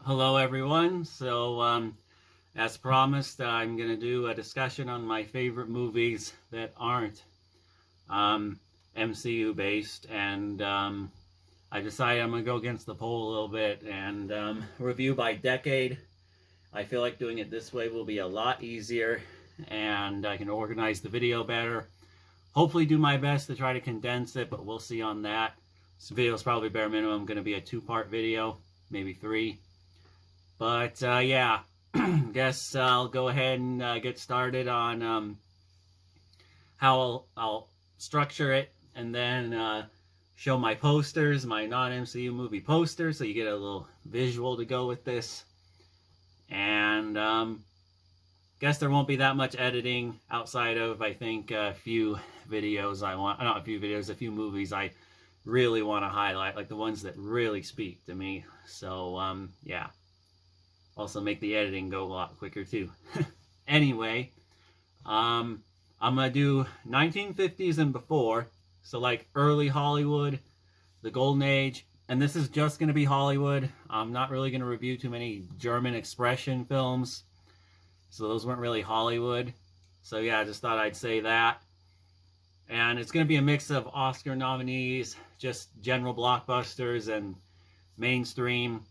Hello everyone. As promised, I'm going to do a discussion on my favorite movies that aren't MCU based, and I decided I'm going to go against the poll a little bit and review by decade. I feel like doing it this way will be a lot easier, and I can organize the video better. Hopefully do my best to try to condense it, but we'll see on that. This video is probably bare minimum going to be a 2-part video, maybe 3. But yeah, guess I'll go ahead and get started on how I'll structure it, and then show my posters, my non-MCU movie posters, so you get a little visual to go with this. And guess there won't be that much editing outside of, I think, a few videos a few movies I really want to highlight, like the ones that really speak to me. So yeah. Also make the editing go a lot quicker too. Anyway, I'm gonna do 1950s and before, so like early Hollywood, the golden age, and this is just gonna be Hollywood. I'm not really gonna review too many German expression films, so those weren't really Hollywood. So yeah, I just thought I'd say that. And it's gonna be a mix of Oscar nominees, just general blockbusters and mainstream,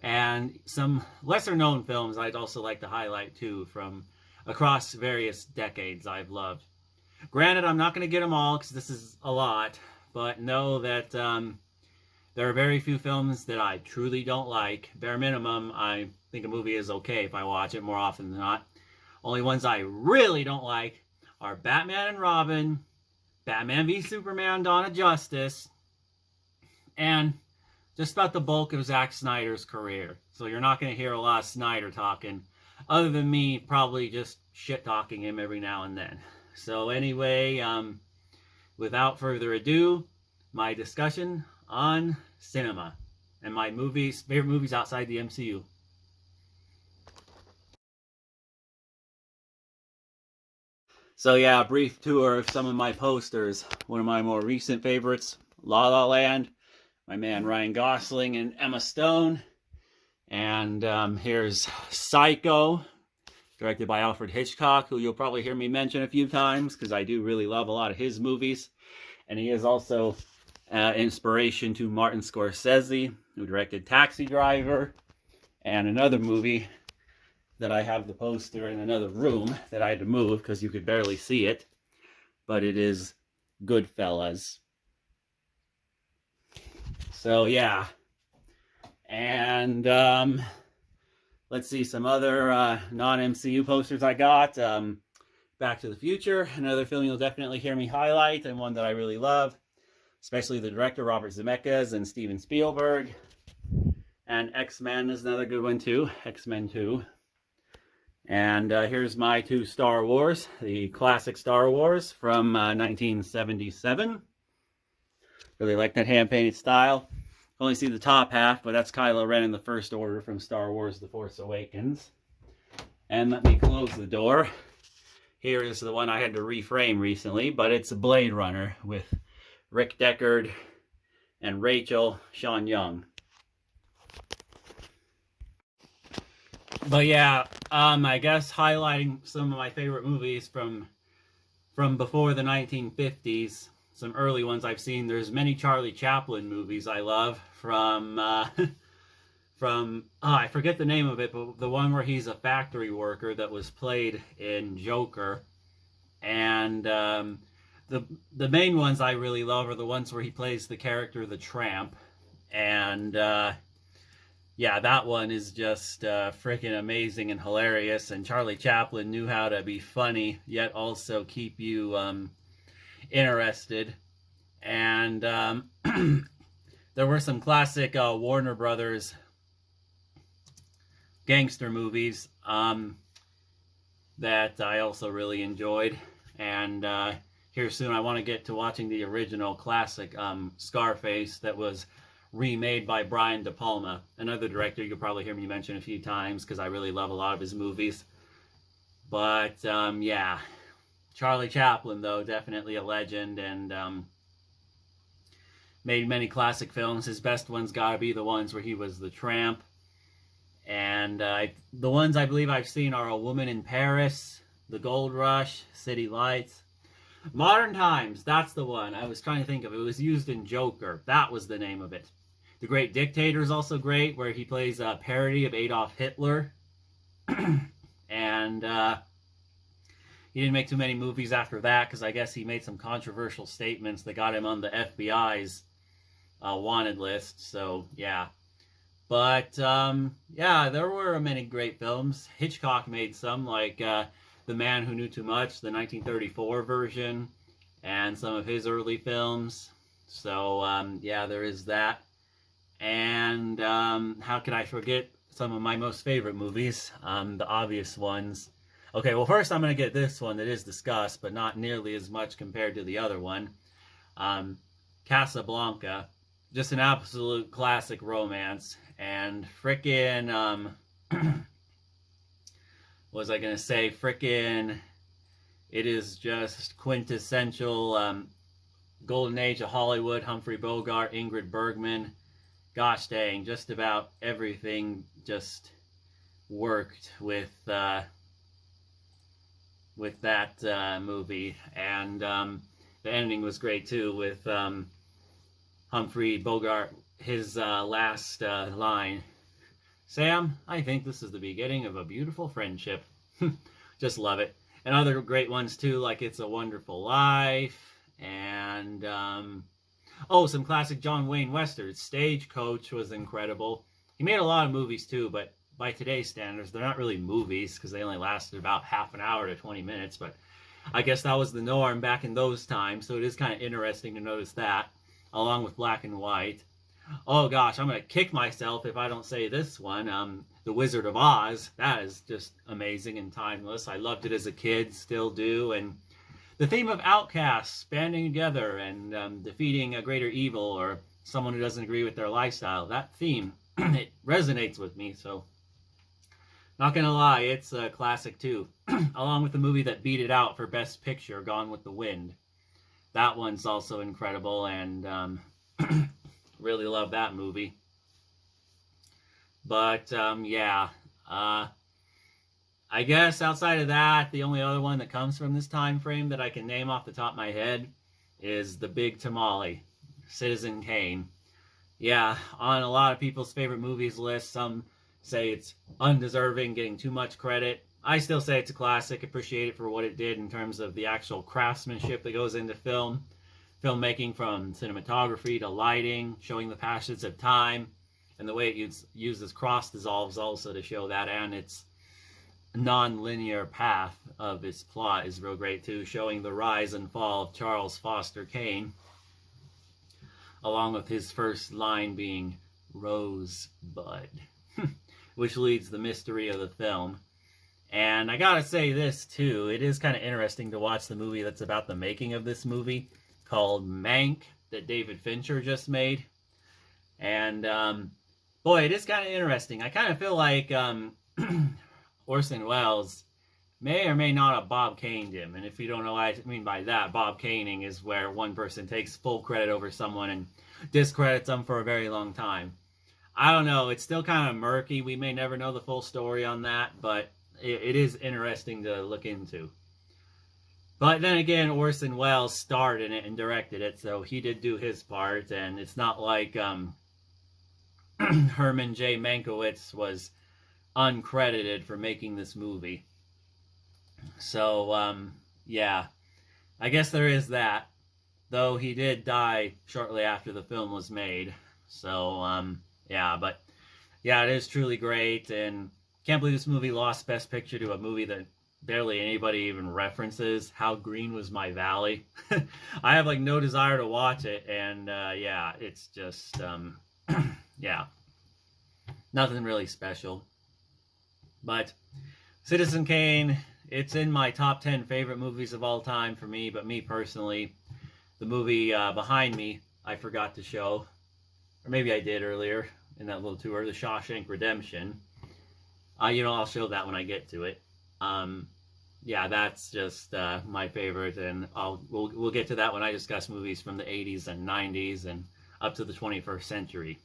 and some lesser known films I'd also like to highlight too from across various decades I've loved. Granted, I'm not going to get them all because this is a lot, but know that there are very few films that I truly don't like. Bare minimum, I think a movie is okay if I watch it more often than not. Only ones I really don't like are Batman and Robin, Batman v Superman: Dawn of Justice, and just about the bulk of Zack Snyder's career. So you're not going to hear a lot of Snyder talking, other than me probably just shit-talking him every now and then. So anyway, without further ado, my discussion on cinema and my favorite movies outside the MCU. So yeah, a brief tour of some of my posters. One of my more recent favorites, La La Land, my man Ryan Gosling and Emma Stone. And here's Psycho, directed by Alfred Hitchcock, who you'll probably hear me mention a few times because I do really love a lot of his movies. And he is also inspiration to Martin Scorsese, who directed Taxi Driver, and another movie that I have the poster in another room that I had to move because you could barely see it. But it is Goodfellas. So yeah, and let's see some other non-MCU posters I got. Back to the Future, another film you'll definitely hear me highlight, and one that I really love, especially the director Robert Zemeckis and Steven Spielberg. And X-Men is another good one too, X-Men 2. And here's my 2 Star Wars, the classic Star Wars from 1977. Really like that hand-painted style. Only see the top half, but that's Kylo Ren in the First Order from Star Wars The Force Awakens. And let me close the door. Here is the one I had to reframe recently, but it's Blade Runner with Rick Deckard and Rachel Sean Young. But yeah, I guess highlighting some of my favorite movies from before the 1950s. Some early ones I've seen. There's many Charlie Chaplin movies I love from I forget the name of it, but the one where he's a factory worker that was played in Joker. And the main ones I really love are the ones where he plays the character the Tramp. And yeah, that one is just freaking amazing and hilarious. And Charlie Chaplin knew how to be funny yet also keep you interested. And there were some classic Warner Brothers gangster movies that I also really enjoyed. And here soon I want to get to watching the original classic Scarface that was remade by Brian De Palma, another director you'll probably hear me mention a few times because I really love a lot of his movies. But yeah, Charlie Chaplin, though, definitely a legend, and made many classic films. His best ones gotta be the ones where he was the Tramp. And the ones I believe I've seen are A Woman in Paris, The Gold Rush, City Lights. Modern Times, that's the one I was trying to think of. It was used in Joker. That was the name of it. The Great Dictator is also great, where he plays a parody of Adolf Hitler. And he didn't make too many movies after that, because I guess he made some controversial statements that got him on the FBI's wanted list. So, yeah. But, yeah, there were many great films. Hitchcock made some, like The Man Who Knew Too Much, the 1934 version, and some of his early films. So, yeah, there is that. And how could I forget some of my most favorite movies? The obvious ones. Okay, well, first I'm going to get this one that is discussed, but not nearly as much compared to the other one. Casablanca. Just an absolute classic romance. And frickin', what was I gonna say? Frickin', it is just quintessential golden age of Hollywood. Humphrey Bogart, Ingrid Bergman. Gosh dang, just about everything just worked with that movie. And the ending was great too, with Humphrey Bogart, his last line, "Sam, I think this is the beginning of a beautiful friendship." Just love it. And other great ones too, like It's a Wonderful Life, and some classic John Wayne westerns. Stagecoach was incredible. He made a lot of movies too, but by today's standards, they're not really movies, because they only lasted about half an hour to 20 minutes, but I guess that was the norm back in those times, so it is kind of interesting to notice that, along with Black and White. Oh gosh, I'm going to kick myself if I don't say this one. The Wizard of Oz. That is just amazing and timeless. I loved it as a kid, still do. And the theme of outcasts banding together and defeating a greater evil or someone who doesn't agree with their lifestyle. That theme, it resonates with me. So, not going to lie, it's a classic too. Along with the movie that beat it out for Best Picture, Gone with the Wind. That one's also incredible, and really love that movie. But, yeah. I guess outside of that, the only other one that comes from this time frame that I can name off the top of my head is The Big Tamale, Citizen Kane. Yeah, on a lot of people's favorite movies list, some say it's undeserving, getting too much credit. I still say it's a classic, appreciate it for what it did in terms of the actual craftsmanship that goes into filmmaking, from cinematography to lighting, showing the passage of time, and the way it uses cross dissolves also to show that, and its non-linear path of its plot is real great too, showing the rise and fall of Charles Foster Kane, along with his first line being Rosebud, which leads the mystery of the film. And I gotta say this too, it is kind of interesting to watch the movie that's about the making of this movie, called Mank, that David Fincher just made. And boy, it is kind of interesting. I kind of feel like Orson Welles may or may not have Bob Caned him. And if you don't know what I mean by that, Bob Caning is where one person takes full credit over someone and discredits them for a very long time. I don't know, it's still kind of murky. We may never know the full story on that, but it is interesting to look into. But then again, Orson Welles starred in it and directed it, so he did do his part, and it's not like Herman J. Mankiewicz was uncredited for making this movie. So, yeah, I guess there is that, though he did die shortly after the film was made. So, yeah, but, yeah, it is truly great, and can't believe this movie lost Best Picture to a movie that barely anybody even references. How Green Was My Valley. I have like no desire to watch it, and yeah, it's just yeah, nothing really special. But Citizen Kane, it's in my top 10 favorite movies of all time for me. But me personally, the movie behind me I forgot to show, or maybe I did earlier in that little tour, The Shawshank Redemption. I'll show that when I get to it. Yeah, that's just my favorite, and we'll get to that when I discuss movies from the 80s and 90s and up to the 21st century.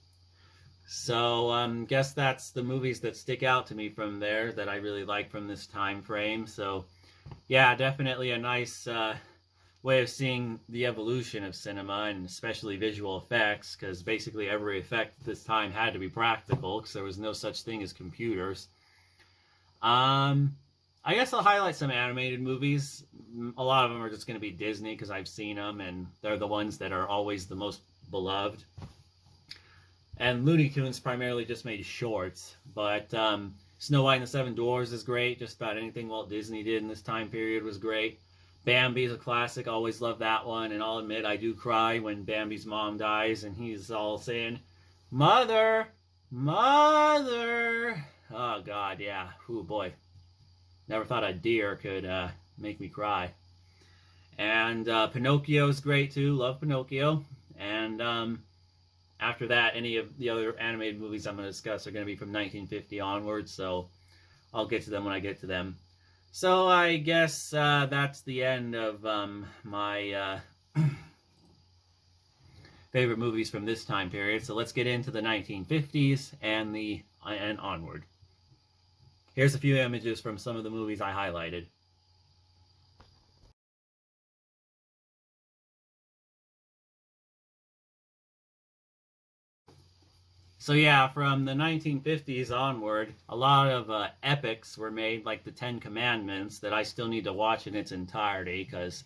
So guess that's the movies that stick out to me from there that I really like from this time frame. So yeah, definitely a nice way of seeing the evolution of cinema and especially visual effects, because basically every effect at this time had to be practical because there was no such thing as computers. Um, I guess I'll highlight some animated movies. A lot of them are just going to be Disney because I've seen them and they're the ones that are always the most beloved. And Looney Tunes primarily just made shorts, but Snow White and the Seven Dwarfs is great. Just about anything Walt Disney did in this time period was great. Bambi is a classic. Always love that one. And I'll admit, I do cry when Bambi's mom dies and he's all saying, "Mother, Mother." Oh, God, yeah. Oh, boy. Never thought a deer could make me cry. And Pinocchio's great, too. Love Pinocchio. And after that, any of the other animated movies I'm going to discuss are going to be from 1950 onwards, so I'll get to them when I get to them. So I guess that's the end of my favorite movies from this time period. So let's get into the 1950s and onward. Here's a few images from some of the movies I highlighted. So yeah, from the 1950s onward, a lot of epics were made, like the Ten Commandments, that I still need to watch in its entirety, because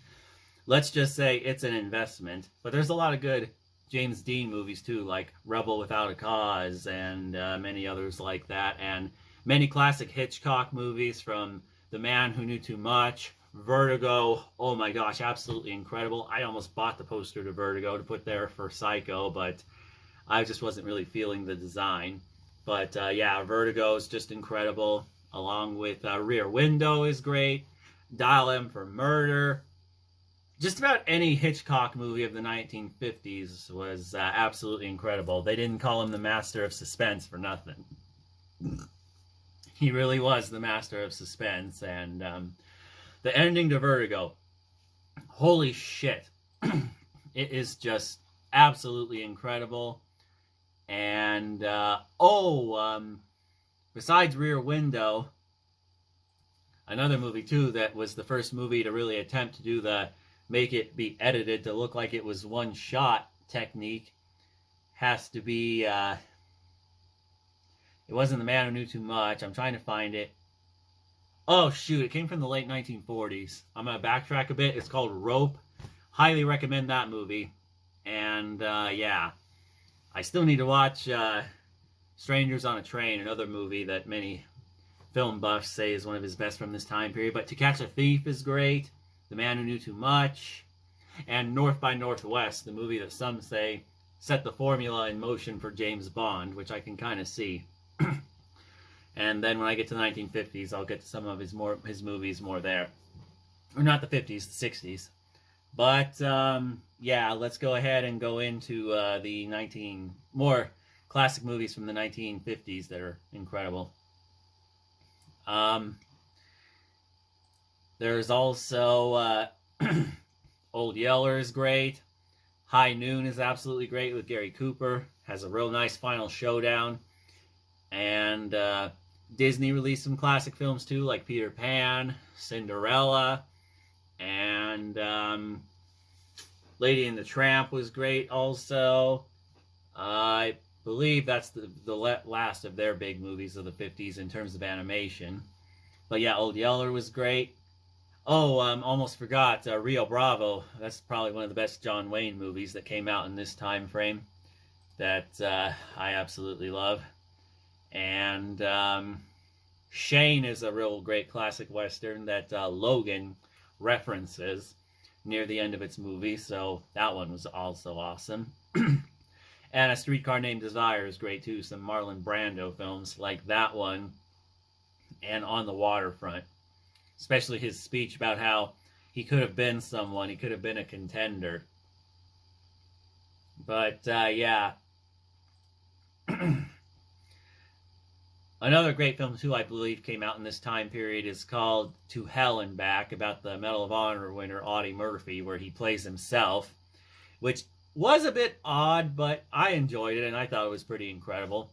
let's just say it's an investment. But there's a lot of good James Dean movies too, like Rebel Without a Cause and many others like that, and many classic Hitchcock movies, from The Man Who Knew Too Much, Vertigo. Oh my gosh, absolutely incredible. I almost bought the poster to Vertigo to put there for Psycho, but I just wasn't really feeling the design. But yeah, Vertigo is just incredible, along with Rear Window is great, Dial M for Murder. Just about any Hitchcock movie of the 1950s was absolutely incredible. They didn't call him the master of suspense for nothing. He really was the master of suspense. And the ending to Vertigo, holy shit. It is just absolutely incredible. And besides Rear Window, another movie too that was the first movie to really attempt to do the make it be edited to look like it was one shot technique has to be it wasn't The Man Who Knew Too Much. I'm trying to find it. Oh shoot, it came from the late 1940s. I'm gonna backtrack a bit. It's called Rope. Highly recommend that movie. And yeah, I still need to watch Strangers on a Train, another movie that many film buffs say is one of his best from this time period. But To Catch a Thief is great. The Man Who Knew Too Much. And North by Northwest, the movie that some say set the formula in motion for James Bond, which I can kind of see. And then when I get to the 1950s, I'll get to some of his movies more there. Or not the 50s, the 60s. But yeah, let's go ahead and go into the more classic movies from the 1950s that are incredible. There's also Old Yeller is great. High Noon is absolutely great with Gary Cooper. Has a real nice final showdown. And Disney released some classic films too, like Peter Pan, Cinderella, and Lady and the Tramp was great also. I believe that's the last of their big movies of the 50s in terms of animation. But yeah, Old Yeller was great. Oh, almost forgot Rio Bravo. That's probably one of the best John Wayne movies that came out in this time frame that I absolutely love. And Shane is a real great classic Western that Logan references near the end of its movie, so that one was also awesome. And A Streetcar Named Desire is great too. Some Marlon Brando films like that one and On the Waterfront. Especially his speech about how he could have been someone, he could have been a contender. But yeah. Another great film too, I believe, came out in this time period is called To Hell and Back, about the Medal of Honor winner Audie Murphy, where he plays himself, which was a bit odd, but I enjoyed it and I thought it was pretty incredible.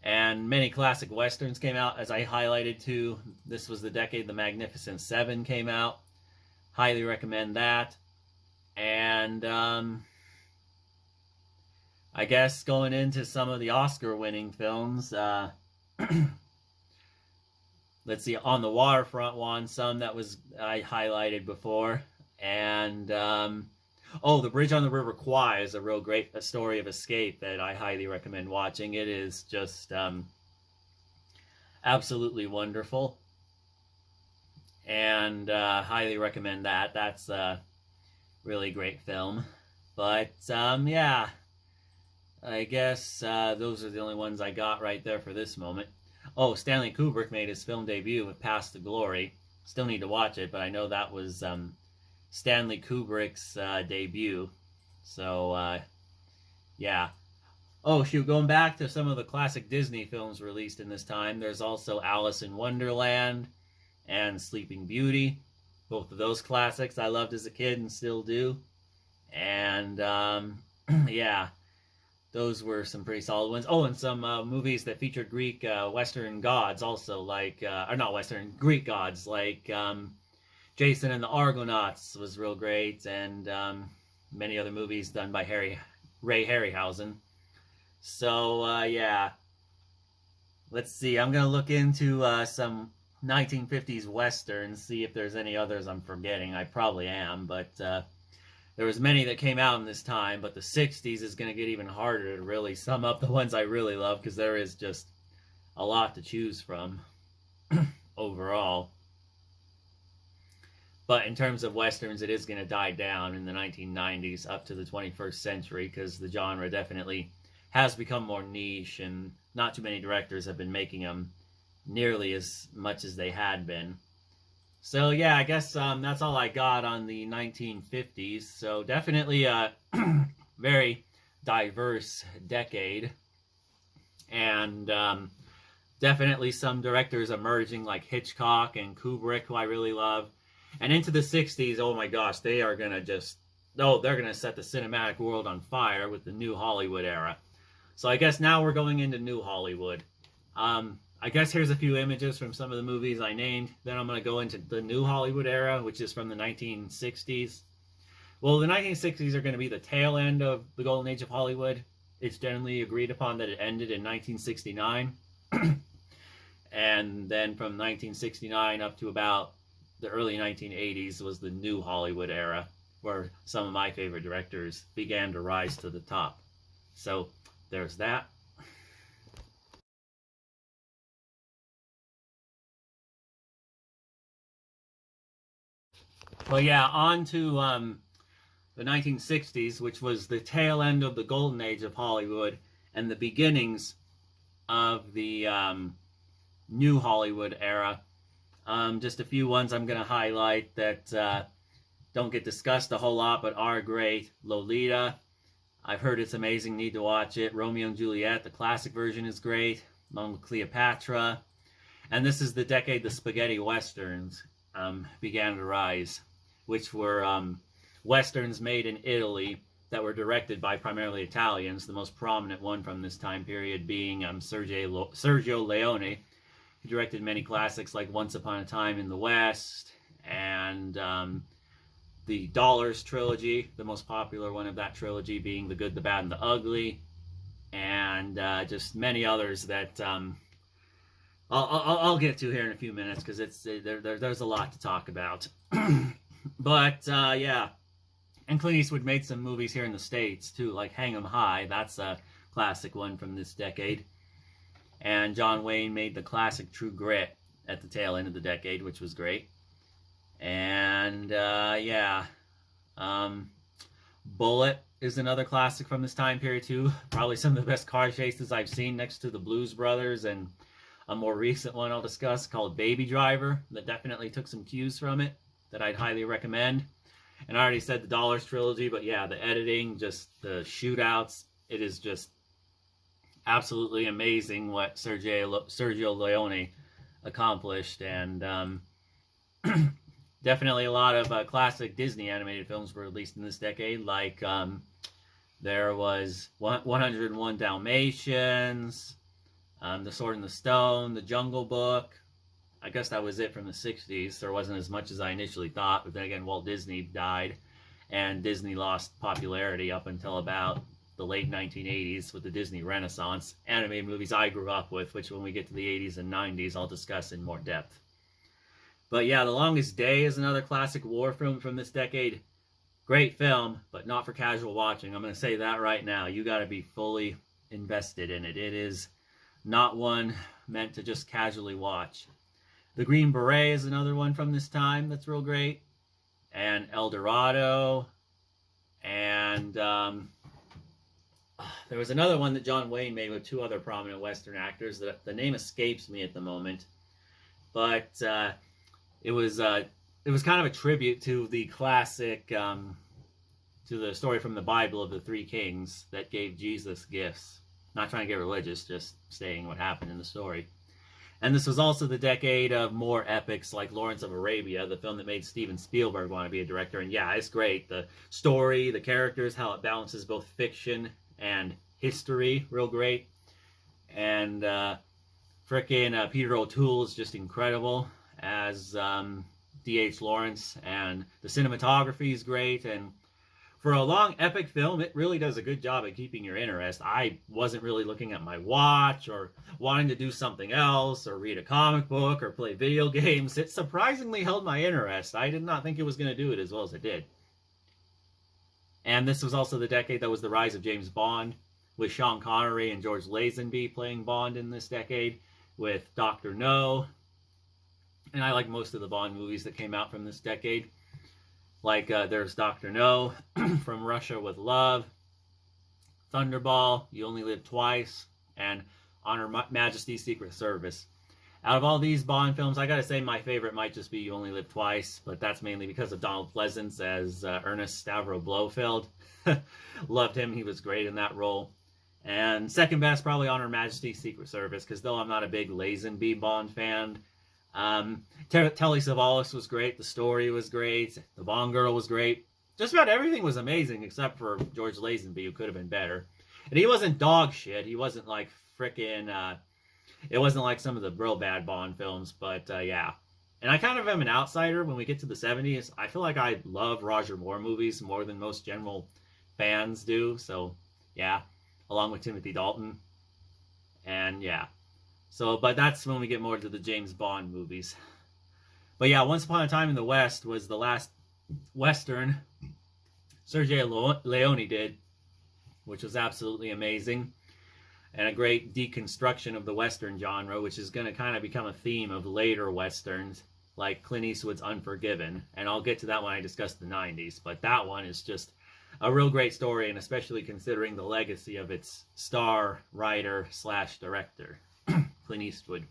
And many classic westerns came out, as I highlighted too. This was the decade the Magnificent Seven came out. Highly recommend that. And I guess going into some of the Oscar-winning films, let's see, On the Waterfront won some that was I highlighted before, and The Bridge on the River Kwai is a real great story of escape that I highly recommend watching. It is just absolutely wonderful, and highly recommend that. That's a really great film. But yeah, I guess those are the only ones I got right there for this moment. Oh, Stanley Kubrick made his film debut with Past the Glory. Still need to watch it, but I know that was Stanley Kubrick's debut. So, yeah. Oh, shoot, going back to some of the classic Disney films released in this time, there's also Alice in Wonderland and Sleeping Beauty. Both of those classics I loved as a kid and still do. And, yeah, those were some pretty solid ones. Oh, and some movies that featured Greek Western gods also, like, or not Western, Greek gods, like Jason and the Argonauts was real great, and many other movies done by Ray Harryhausen. So, yeah. Let's see, I'm going to look into some 1950s Westerns, see if there's any others I'm forgetting. I probably am, but there was many that came out in this time, but the 60s is going to get even harder to really sum up the ones I really love, because there is just a lot to choose from overall. But in terms of Westerns, it is going to die down in the 1990s up to the 21st century, because the genre definitely has become more niche, and not too many directors have been making them nearly as much as they had been. So yeah, I guess that's all I got on the 1950s. So definitely a very diverse decade, and definitely some directors emerging like Hitchcock and Kubrick, who I really love. And into the 60s, oh my gosh, they are going to they're going to set the cinematic world on fire with the New Hollywood era. So I guess now we're going into New Hollywood. I guess here's a few images from some of the movies I named. Then I'm going to go into the New Hollywood era, which is from the 1960s. Well, the 1960s are going to be the tail end of the golden age of Hollywood. It's generally agreed upon that it ended in 1969. And then from 1969 up to about the early 1980s was the New Hollywood era, where some of my favorite directors began to rise to the top. So there's that. Well, yeah, on to the 1960s, which was the tail end of the golden age of Hollywood and the beginnings of the New Hollywood era. Just a few ones I'm going to highlight that don't get discussed a whole lot, but are great. Lolita, I've heard it's amazing, need to watch it. Romeo and Juliet, the classic version is great, along with Cleopatra. And this is the decade the spaghetti westerns began to rise, which were westerns made in Italy that were directed by primarily Italians, the most prominent one from this time period being Sergio Leone, who directed many classics like Once Upon a Time in the West, and the Dollars trilogy, the most popular one of that trilogy being The Good, the Bad, and the Ugly, and just many others that I'll get to here in a few minutes, because there's a lot to talk about. But yeah, and Clint Eastwood made some movies here in the States too, like Hang 'em High. That's a classic one from this decade. And John Wayne made the classic True Grit at the tail end of the decade, which was great. And yeah, Bullet is another classic from this time period too. Probably some of the best car chases I've seen, next to the Blues Brothers, and a more recent one I'll discuss called Baby Driver that definitely took some cues from it that I'd highly recommend. And I already said the Dollars trilogy, but yeah, the editing, just the shootouts, it is just absolutely amazing what Sergio Leone accomplished. And definitely a lot of classic Disney animated films were released in this decade, like There was 101 Dalmatians, The Sword and the Stone, The Jungle Book. I guess that was it from the 60s. There wasn't as much as I initially thought, but then again, Walt Disney died, and Disney lost popularity up until about the late 1980s with the Disney Renaissance, animated movies I grew up with, which when we get to the 80s and 90s, I'll discuss in more depth. But yeah, The Longest Day is another classic war film from this decade. Great film, but not for casual watching. I'm going to say that right now. You got to be fully invested in it. It is not one meant to just casually watch. The Green Beret is another one from this time that's real great. And El Dorado. And there was another one that John Wayne made with two other prominent Western actors. The name escapes me at the moment. But it was kind of a tribute to the classic, to the story from the Bible of the three kings that gave Jesus gifts. Not trying to get religious, just saying what happened in the story. And this was also the decade of more epics like Lawrence of Arabia, the film that made Steven Spielberg want to be a director. And yeah, it's great. The story, the characters, how it balances both fiction and history, real great. And frickin' Peter O'Toole is just incredible as D.H. Lawrence. And the cinematography is great. And for a long epic film, it really does a good job at keeping your interest. I wasn't really looking at my watch or wanting to do something else or read a comic book or play video games. It surprisingly held my interest. I did not think it was going to do it as well as it did. And this was also the decade that was the rise of James Bond, with Sean Connery and George Lazenby playing Bond in this decade, with Dr. No. And I like most of the Bond movies that came out from this decade. Like there's Dr. No, From Russia with Love, Thunderball, You Only Live Twice, and On Her Majesty's Secret Service. Out of all these Bond films, I gotta say my favorite might just be You Only Live Twice, but that's mainly because of Donald Pleasance as Ernest Stavro Blofeld. Loved him, he was great in that role. And second best, probably On Her Majesty's Secret Service, because though I'm not a big Lazenby Bond fan, Telly Savalas was great, the story was great, the Bond girl was great. Just about everything was amazing except for George Lazenby, who could have been better. And he wasn't dog shit, he wasn't like frickin', it wasn't like some of the real bad Bond films, but yeah. And I kind of am an outsider when we get to the 70s. I feel like I love Roger Moore movies more than most general fans do, so yeah, along with Timothy Dalton. And yeah. So, but that's when we get more to the James Bond movies. But yeah, Once Upon a Time in the West was the last Western Sergio Leone did, which was absolutely amazing. And a great deconstruction of the Western genre, which is going to kind of become a theme of later Westerns, like Clint Eastwood's Unforgiven. And I'll get to that when I discuss the 90s. But that one is just a real great story, and especially considering the legacy of its star, writer, / director. Clint Eastwood.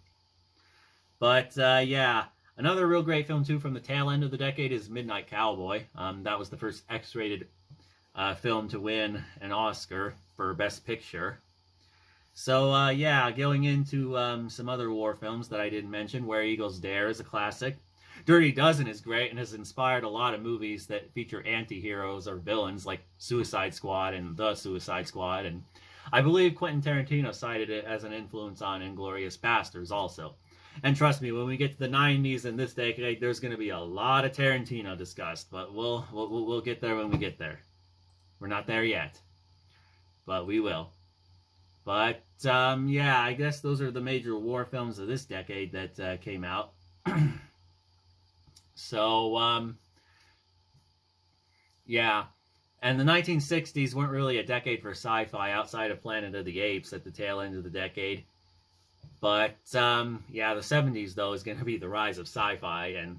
But yeah, another real great film too from the tail end of the decade is Midnight Cowboy. That was the first X-rated film to win an Oscar for Best Picture. So yeah, going into some other war films that I didn't mention, Where Eagles Dare is a classic. Dirty Dozen is great and has inspired a lot of movies that feature anti-heroes or villains like Suicide Squad and The Suicide Squad, and I believe Quentin Tarantino cited it as an influence on Inglourious Basterds also. And trust me, when we get to the 90s and this decade, there's going to be a lot of Tarantino discussed, but we'll get there when we get there. We're not there yet, but we will. But yeah, I guess those are the major war films of this decade that came out. So yeah. And the 1960s weren't really a decade for sci-fi outside of Planet of the Apes at the tail end of the decade. But, yeah, the 70s, though, is going to be the rise of sci-fi. And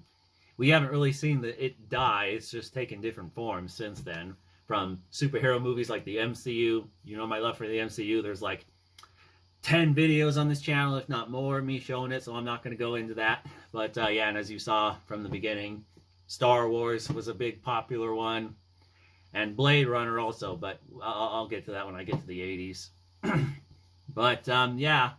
we haven't really seen it die. It's just taken different forms since then. From superhero movies like the MCU. You know my love for the MCU. There's like 10 videos on this channel, if not more, me showing it. So I'm not going to go into that. But, yeah, and as you saw from the beginning, Star Wars was a big popular one. And Blade Runner also, but I'll get to that when I get to the 80s. But, yeah,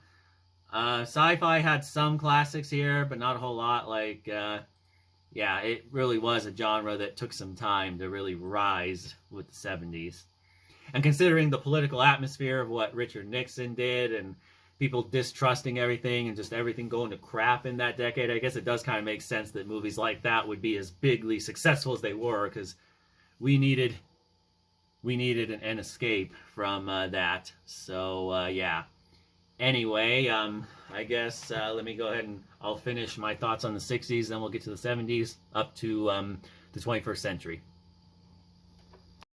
sci-fi had some classics here, but not a whole lot. Like, yeah, it really was a genre that took some time to really rise with the 70s. And considering the political atmosphere of what Richard Nixon did and people distrusting everything and just everything going to crap in that decade, I guess it does kind of make sense that movies like that would be as bigly successful as they were, because we needed an escape from that. So yeah. Anyway, I guess let me go ahead and I'll finish my thoughts on the 60s, then we'll get to the 70s up to the 21st century.